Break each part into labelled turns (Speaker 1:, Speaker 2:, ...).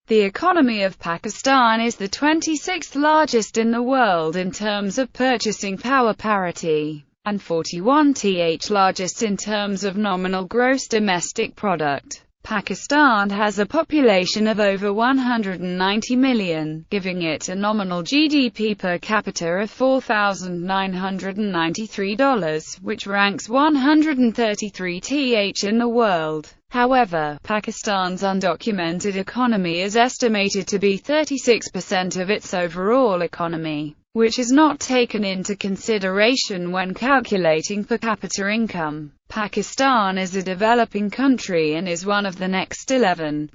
Speaker 1: The economy of Pakistan is the 26th largest in the world in terms of purchasing power parity, and 41th largest in terms of nominal gross domestic product. Pakistan has a population of over 190 million, giving it a nominal GDP per capita of $4,993, which ranks 133th in the world. However, Pakistan's undocumented economy is estimated to be 36% of its overall economy, which is not taken into consideration when calculating per capita income. Pakistan is a developing country and is one of the next 11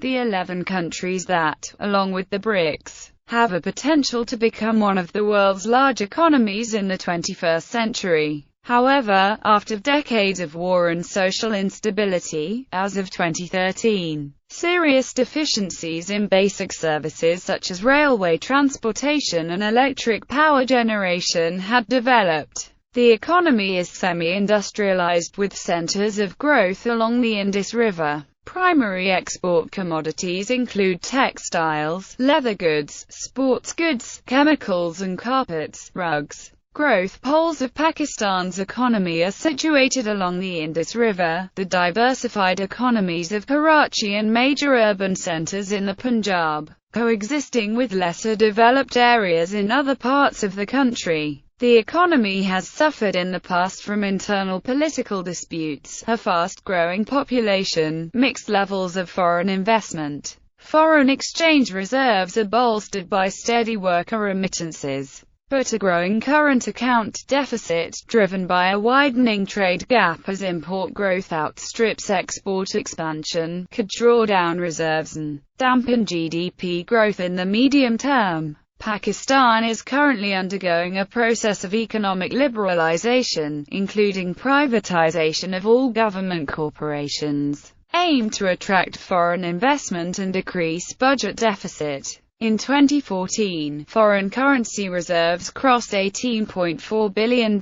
Speaker 1: countries that, along with the BRICS, have a potential to become one of the world's large economies in the 21st century. However, after decades of war and social instability, as of 2013, serious deficiencies in basic services such as railway transportation and electric power generation had developed. The economy is semi-industrialized with centers of growth along the Indus River. Primary export commodities include textiles, leather goods, sports goods, chemicals and carpets, rugs. Growth poles of Pakistan's economy are situated along the Indus River, the diversified economies of Karachi and major urban centers in the Punjab, coexisting with lesser developed areas in other parts of the country. The economy has suffered in the past from internal political disputes, a fast-growing population, mixed levels of foreign investment. Foreign exchange reserves are bolstered by steady worker remittances, but a growing current account deficit, driven by a widening trade gap as import growth outstrips export expansion, could draw down reserves and dampen GDP growth in the medium term. Pakistan is currently undergoing a process of economic liberalization, including privatization of all government corporations, aimed to attract foreign investment and decrease budget deficit. In 2014, foreign currency reserves crossed $18.4 billion,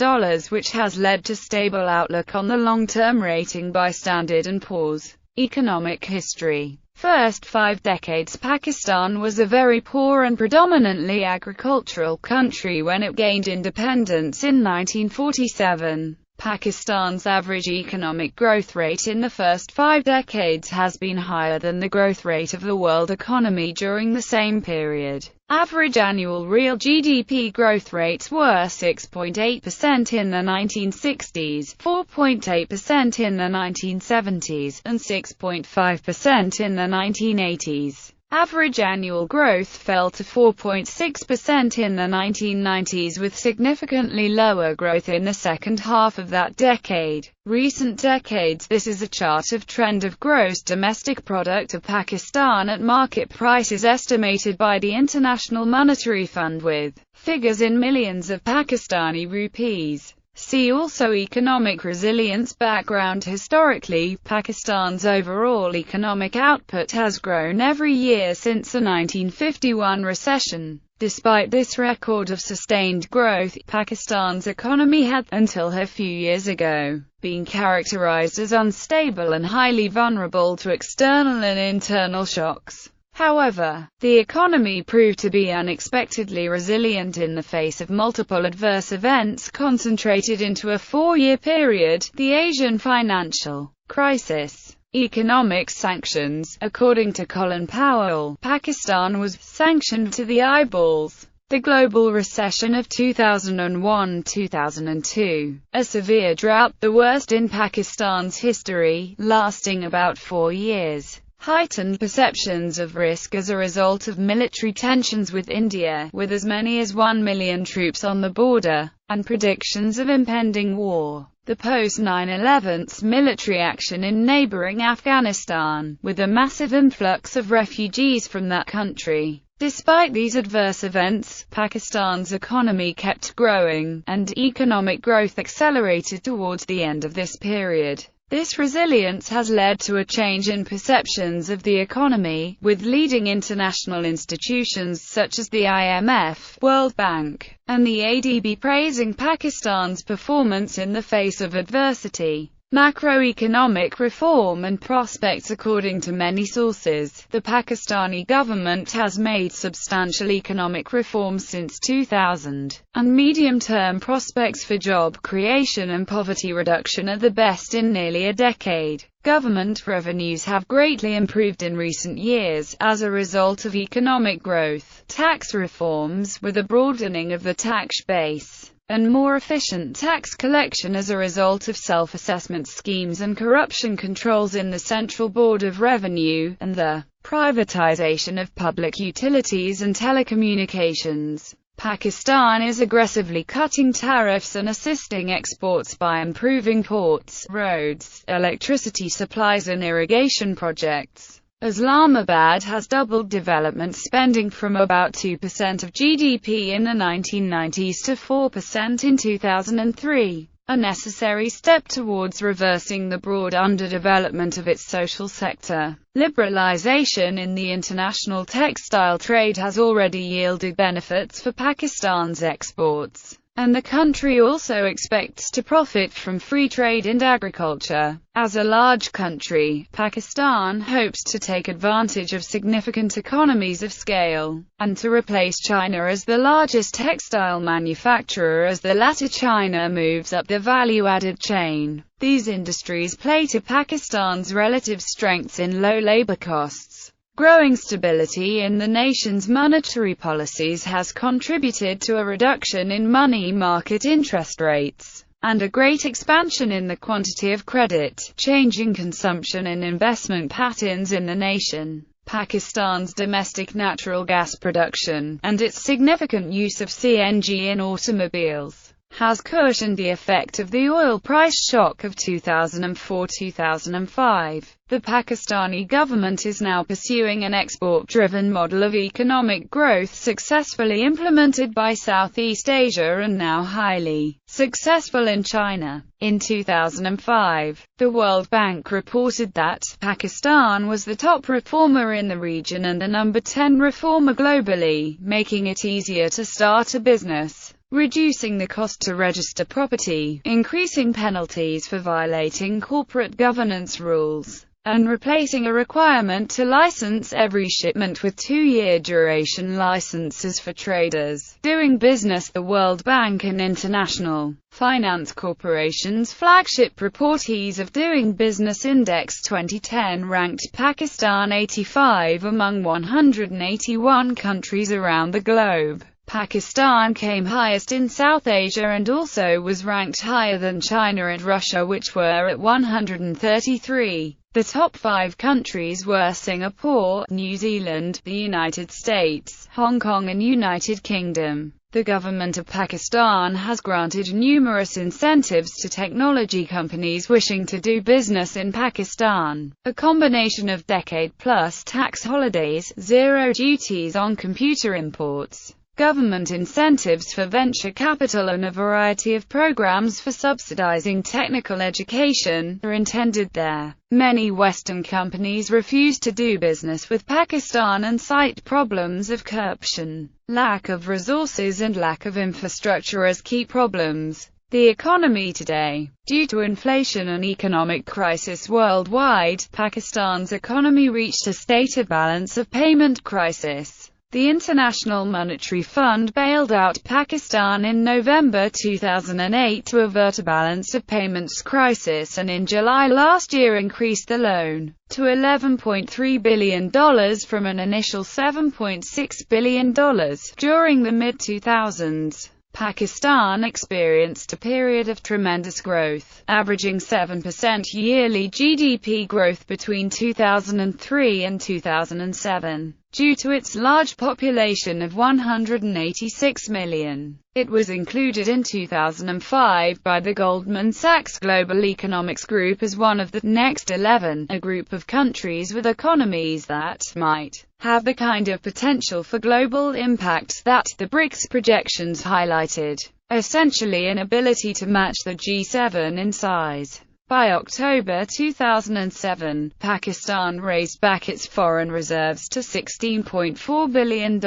Speaker 1: which has led to stable outlook on the long-term rating by Standard & Poor's. Economic history. First 5 decades Pakistan was a very poor and predominantly agricultural country when it gained independence in 1947. Pakistan's average economic growth rate in the first 5 decades has been higher than the growth rate of the world economy during the same period. Average annual real GDP growth rates were 6.8% in the 1960s, 4.8% in the 1970s, and 6.5% in the 1980s. Average annual growth fell to 4.6% in the 1990s, with significantly lower growth in the second half of that decade. Recent decades. This is a chart of trend of gross domestic product of Pakistan at market prices estimated by the International Monetary Fund with figures in millions of Pakistani rupees. See also economic resilience background. Historically, Pakistan's overall economic output has grown every year since the 1951 recession. Despite this record of sustained growth, Pakistan's economy had, until a few years ago, been characterized as unstable and highly vulnerable to external and internal shocks. However, the economy proved to be unexpectedly resilient in the face of multiple adverse events concentrated into a 4-year period: the Asian financial crisis, economic sanctions. According to Colin Powell, Pakistan was sanctioned to the eyeballs. The global recession of 2001-2002, a severe drought, the worst in Pakistan's history, lasting about 4 years. Heightened perceptions of risk as a result of military tensions with India, with as many as 1 million troops on the border, and predictions of impending war. The post-9/11 military action in neighboring Afghanistan, with a massive influx of refugees from that country. Despite these adverse events, Pakistan's economy kept growing, and economic growth accelerated towards the end of this period. This resilience has led to a change in perceptions of the economy, with leading international institutions such as the IMF, World Bank, and the ADB praising Pakistan's performance in the face of adversity. macroeconomic reform and prospects. According to many sources, the Pakistani government has made substantial economic reforms since 2000, and medium-term prospects for job creation and poverty reduction are the best in nearly a decade. Government revenues have greatly improved in recent years, as a result of economic growth, tax reforms, with a broadening of the tax base, and more efficient tax collection as a result of self-assessment schemes and corruption controls in the Central Board of Revenue, and the privatization of public utilities and telecommunications. Pakistan is aggressively cutting tariffs and assisting exports by improving ports, roads, electricity supplies and irrigation projects. Islamabad has doubled development spending from about 2% of GDP in the 1990s to 4% in 2003, a necessary step towards reversing the broad underdevelopment of its social sector. Liberalization in the international textile trade has already yielded benefits for Pakistan's exports, and the country also expects to profit from free trade in agriculture. As a large country, Pakistan hopes to take advantage of significant economies of scale, and to replace China as the largest textile manufacturer as the latter China moves up the value-added chain. These industries play to Pakistan's relative strengths in low labor costs. Growing stability in the nation's monetary policies has contributed to a reduction in money market interest rates, and a great expansion in the quantity of credit, changing consumption and investment patterns in the nation. Pakistan's domestic natural gas production, and its significant use of CNG in automobiles, has cushioned the effect of the oil price shock of 2004-2005. The Pakistani government is now pursuing an export-driven model of economic growth successfully implemented by Southeast Asia and now highly successful in China. In 2005, the World Bank reported that Pakistan was the top reformer in the region and the number 10 reformer globally, making it easier to start a business, reducing the cost to register property, increasing penalties for violating corporate governance rules, and replacing a requirement to license every shipment with 2-year duration licenses for traders doing business. The World Bank and International Finance Corporation's flagship report Ease of Doing Business Index 2010 ranked Pakistan 85 among 181 countries around the globe. Pakistan came highest in South Asia and also was ranked higher than China and Russia, which were at 133. The top 5 countries were Singapore, New Zealand, the United States, Hong Kong and United Kingdom. The government of Pakistan has granted numerous incentives to technology companies wishing to do business in Pakistan. A combination of decade-plus tax holidays, zero duties on computer imports, government incentives for venture capital and a variety of programs for subsidizing technical education are intended there. Many Western companies refuse to do business with Pakistan and cite problems of corruption, lack of resources and lack of infrastructure as key problems. The economy today. Due to inflation and economic crisis worldwide, Pakistan's economy reached a state of balance of payment crisis. The International Monetary Fund bailed out Pakistan in November 2008 to avert a balance of payments crisis, and in July last year increased the loan to $11.3 billion from an initial $7.6 billion. During the mid-2000s, Pakistan experienced a period of tremendous growth, averaging 7% yearly GDP growth between 2003 and 2007. Due to its large population of 186 million, it was included in 2005 by the Goldman Sachs Global Economics Group as one of the Next 11, a group of countries with economies that might have the kind of potential for global impact that the BRICS projections highlighted, essentially an ability to match the G7 in size. By October 2007, Pakistan raised back its foreign reserves to $16.4 billion,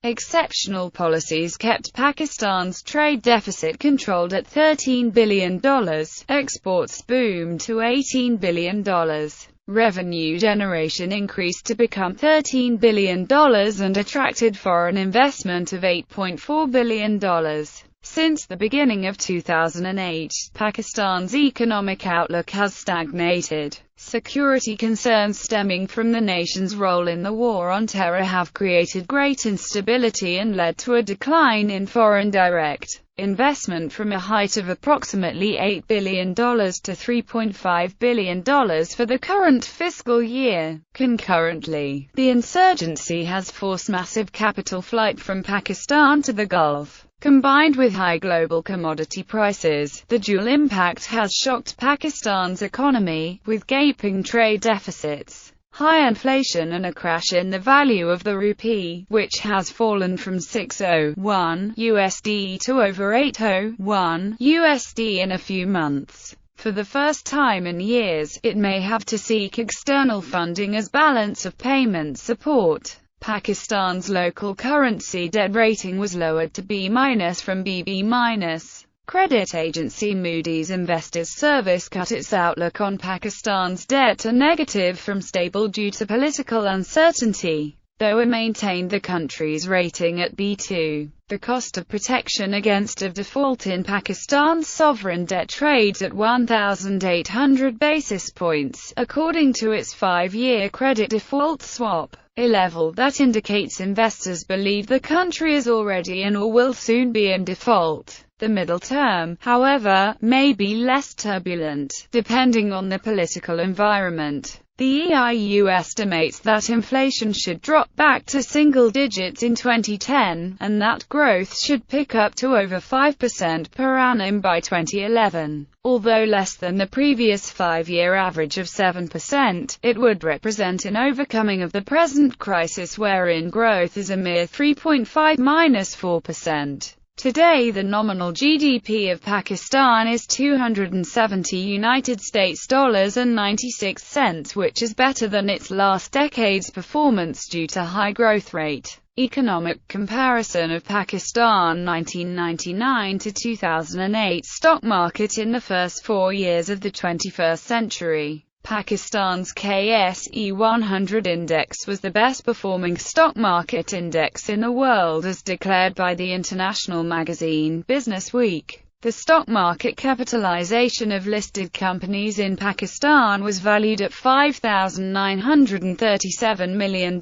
Speaker 1: Exceptional policies kept Pakistan's trade deficit controlled at $13 billion. Exports boomed to $18 billion. Revenue generation increased to become $13 billion and attracted foreign investment of $8.4 billion. Since the beginning of 2008, Pakistan's economic outlook has stagnated. Security concerns stemming from the nation's role in the war on terror have created great instability and led to a decline in foreign direct investment from a height of approximately $8 billion to $3.5 billion for the current fiscal year. Concurrently, the insurgency has forced massive capital flight from Pakistan to the Gulf. Combined with high global commodity prices, the dual impact has shocked Pakistan's economy, with gaping trade deficits, high inflation and a crash in the value of the rupee, which has fallen from $601 to over $801 in a few months. For the first time in years, it may have to seek external funding as balance of payment support. Pakistan's local currency debt rating was lowered to B- from BB-. Credit agency Moody's Investors Service cut its outlook on Pakistan's debt to negative from stable due to political uncertainty, though it maintained the country's rating at B2. The cost of protection against a default in Pakistan's sovereign debt trades at 1,800 basis points, according to its 5-year credit default swap, a level that indicates investors believe the country is already in or will soon be in default. The middle term, however, may be less turbulent, depending on the political environment. The EIU estimates that inflation should drop back to single digits in 2010, and that growth should pick up to over 5% per annum by 2011. Although less than the previous 5-year average of 7%, it would represent an overcoming of the present crisis wherein growth is a mere 3.5–4%. Today the nominal GDP of Pakistan is $270 which is better than its last decade's performance due to high growth rate. Economic comparison of Pakistan 1999 to 2008 stock market in the first 4 years of the 21st century. Pakistan's KSE 100 index was the best performing stock market index in the world as declared by the international magazine Business Week. The stock market capitalization of listed companies in Pakistan was valued at $5,937 million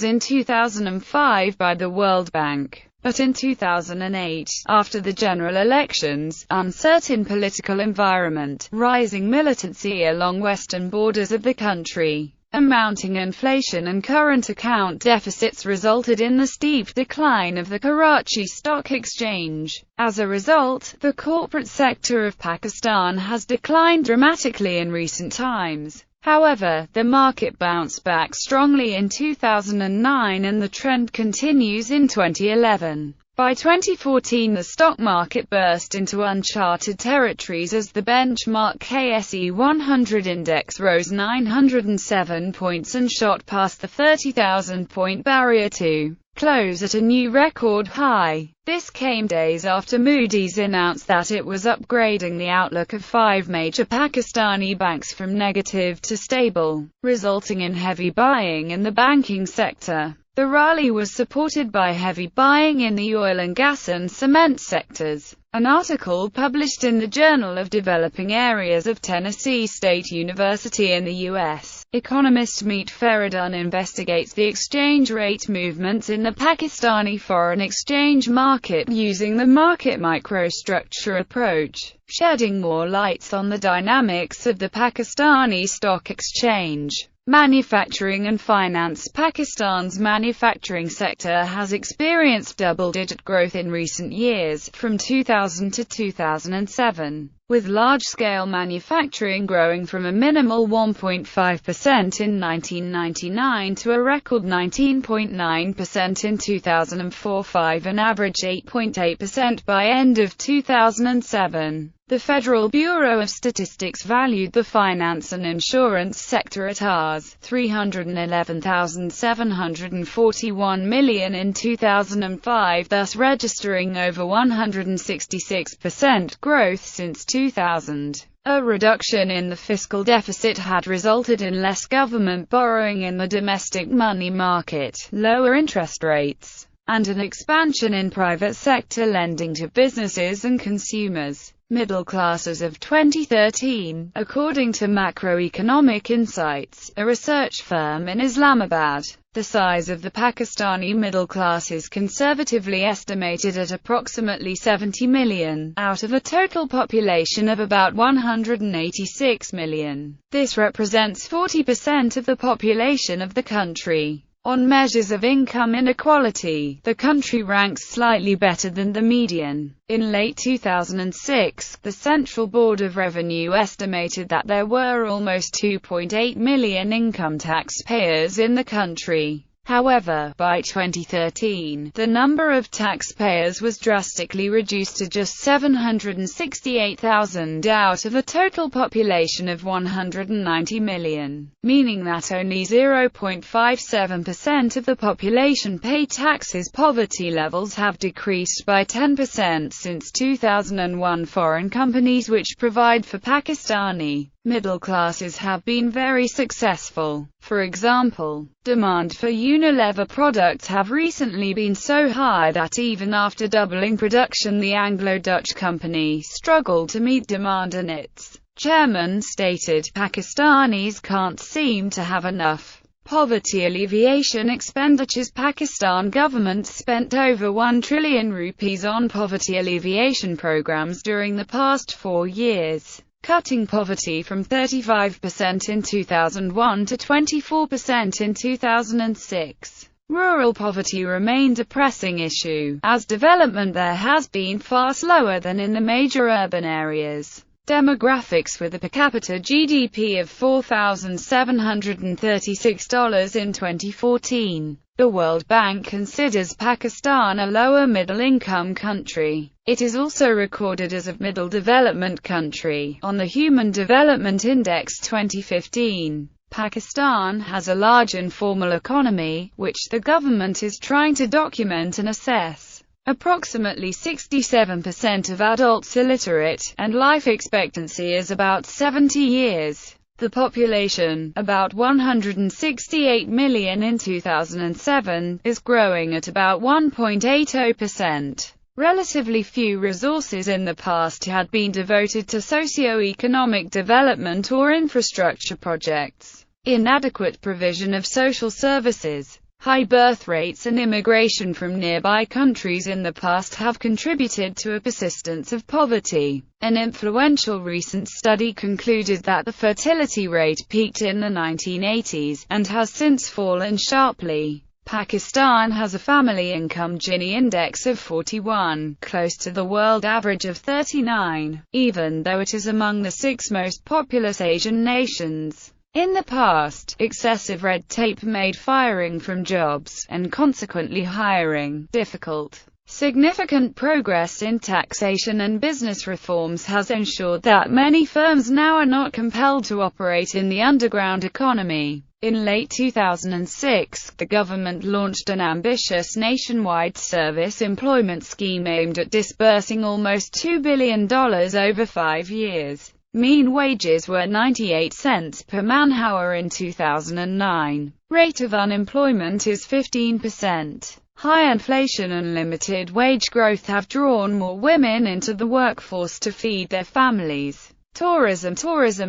Speaker 1: in 2005 by the World Bank. But in 2008, after the general elections, uncertain political environment, rising militancy along western borders of the country, mounting inflation and current account deficits resulted in the steep decline of the Karachi Stock Exchange. As a result, the corporate sector of Pakistan has declined dramatically in recent times. However, the market bounced back strongly in 2009 and the trend continues in 2011. By 2014 the stock market burst into uncharted territories as the benchmark KSE 100 index rose 907 points and shot past the 30,000-point barrier to close at a new record high. This came days after Moody's announced that it was upgrading the outlook of 5 major Pakistani banks from negative to stable, resulting in heavy buying in the banking sector. The rally was supported by heavy buying in the oil and gas and cement sectors. An article published in the Journal of Developing Areas of Tennessee State University in the U.S. Economist Meet Feridun investigates the exchange rate movements in the Pakistani foreign exchange market using the market microstructure approach, shedding more light on the dynamics of the Pakistani stock exchange. Manufacturing and finance. Pakistan's manufacturing sector has experienced double-digit growth in recent years, from 2000 to 2007, with large-scale manufacturing growing from a minimal 1.5% in 1999 to a record 19.9% in 2004, an average 8.8% by end of 2007. The Federal Bureau of Statistics valued the finance and insurance sector at Rs. 311,741 million in 2005, thus registering over 166% growth since 2000. A reduction in the fiscal deficit had resulted in less government borrowing in the domestic money market, lower interest rates, and an expansion in private sector lending to businesses and consumers. Middle classes of 2013, according to Macroeconomic Insights, a research firm in Islamabad. The size of the Pakistani middle class is conservatively estimated at approximately 70 million, out of a total population of about 186 million. This represents 40% of the population of the country. On measures of income inequality, the country ranks slightly better than the median. In late 2006, the Central Board of Revenue estimated that there were almost 2.8 million income taxpayers in the country. However, by 2013, the number of taxpayers was drastically reduced to just 768,000 out of a total population of 190 million, meaning that only 0.57% of the population pay taxes. Poverty levels have decreased by 10% since 2001. Foreign companies which provide for Pakistani middle classes have been very successful. For example, demand for Unilever products have recently been so high that even after doubling production, the Anglo-Dutch company struggled to meet demand, and its chairman stated, "Pakistanis can't seem to have enough poverty alleviation expenditures." Pakistan government spent over 1 trillion rupees on poverty alleviation programs during the past 4 years, cutting poverty from 35% in 2001 to 24% in 2006. Rural poverty remained a pressing issue, as development there has been far slower than in the major urban areas. Demographics: with a per capita GDP of $4,736 in 2014, the World Bank considers Pakistan a lower middle-income country. It is also recorded as a middle development country on the Human Development Index 2015. Pakistan has a large informal economy, which the government is trying to document and assess. Approximately 67% of adults illiterate, and life expectancy is about 70 years. The population, about 168 million in 2007, is growing at about 1.80%. Relatively few resources in the past had been devoted to socio-economic development or infrastructure projects. Inadequate provision of social services, high birth rates and immigration from nearby countries in the past have contributed to a persistence of poverty. An influential recent study concluded that the fertility rate peaked in the 1980s, and has since fallen sharply. Pakistan has a family income Gini index of 41, close to the world average of 39, even though it is among the 6 most populous Asian nations. In the past, excessive red tape made firing from jobs, and consequently hiring, difficult. Significant progress in taxation and business reforms has ensured that many firms now are not compelled to operate in the underground economy. In late 2006, the government launched an ambitious nationwide service employment scheme aimed at disbursing almost $2 billion over 5 years. Mean wages were 98 cents per man-hour in 2009. Rate of unemployment is 15%. High inflation and limited wage growth have drawn more women into the workforce to feed their families. Tourism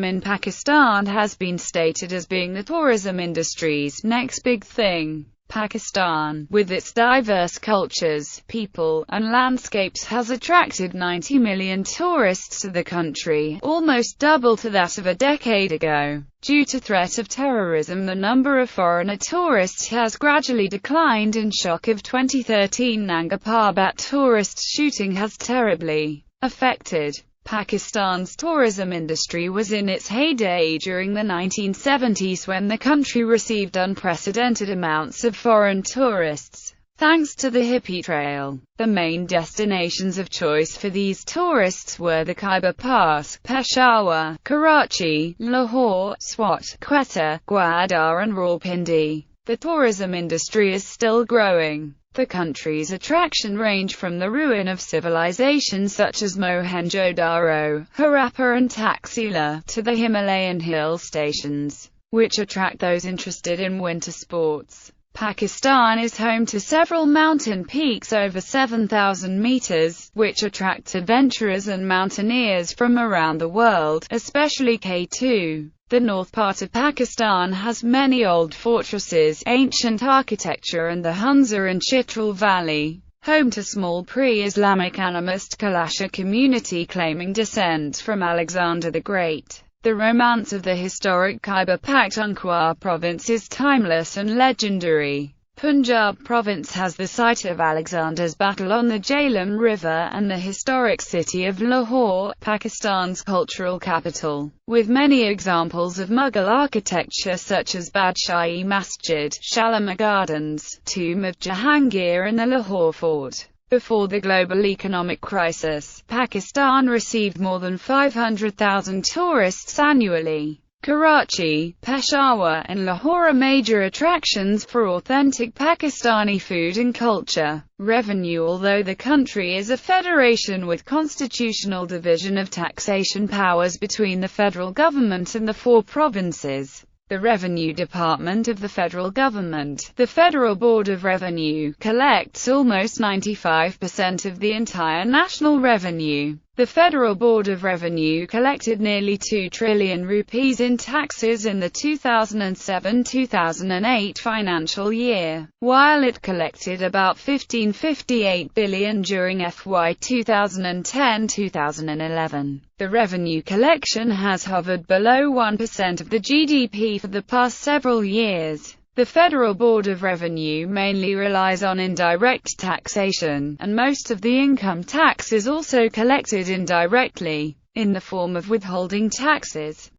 Speaker 1: in Pakistan has been stated as being the tourism industry's next big thing. Pakistan, with its diverse cultures, people, and landscapes, has attracted 90 million tourists to the country, almost double to that of a decade ago. Due to threat of terrorism, the number of foreigner tourists has gradually declined. In shock of 2013 Nanga Parbat tourist shooting has terribly affected Pakistan's tourism industry. Was in its heyday during the 1970s when the country received unprecedented amounts of foreign tourists. Thanks to the Hippie Trail, the main destinations of choice for these tourists were the Khyber Pass, Peshawar, Karachi, Lahore, Swat, Quetta, Gwadar and Rawalpindi. The tourism industry is still growing. The country's attraction range from the ruin of civilizations such as Mohenjo-daro, Harappa and Taxila, to the Himalayan hill stations, which attract those interested in winter sports. Pakistan is home to several mountain peaks over 7,000 meters, which attract adventurers and mountaineers from around the world, especially K2. The north part of Pakistan has many old fortresses, ancient architecture and the Hunza and Chitral Valley, home to small pre-Islamic animist Kalasha community claiming descent from Alexander the Great. The romance of the historic Khyber Pakhtunkhwa province is timeless and legendary. Punjab province has the site of Alexander's battle on the Jhelum River and the historic city of Lahore, Pakistan's cultural capital, with many examples of Mughal architecture such as Badshai Masjid, Shalimar Gardens, Tomb of Jahangir and the Lahore Fort. Before the global economic crisis, Pakistan received more than 500,000 tourists annually. Karachi, Peshawar, and Lahore are major attractions for authentic Pakistani food and culture. Revenue. Although the country is a federation with constitutional division of taxation powers between the federal government and the 4 provinces, the Revenue Department of the federal government, the Federal Board of Revenue, collects almost 95% of the entire national revenue. The Federal Board of Revenue collected nearly 2 trillion rupees in taxes in the 2007-2008 financial year, while it collected about 1558 billion during FY 2010-2011. The revenue collection has hovered below 1% of the GDP for the past several years. The Federal Board of Revenue mainly relies on indirect taxation, and most of the income tax is also collected indirectly, in the form of withholding taxes.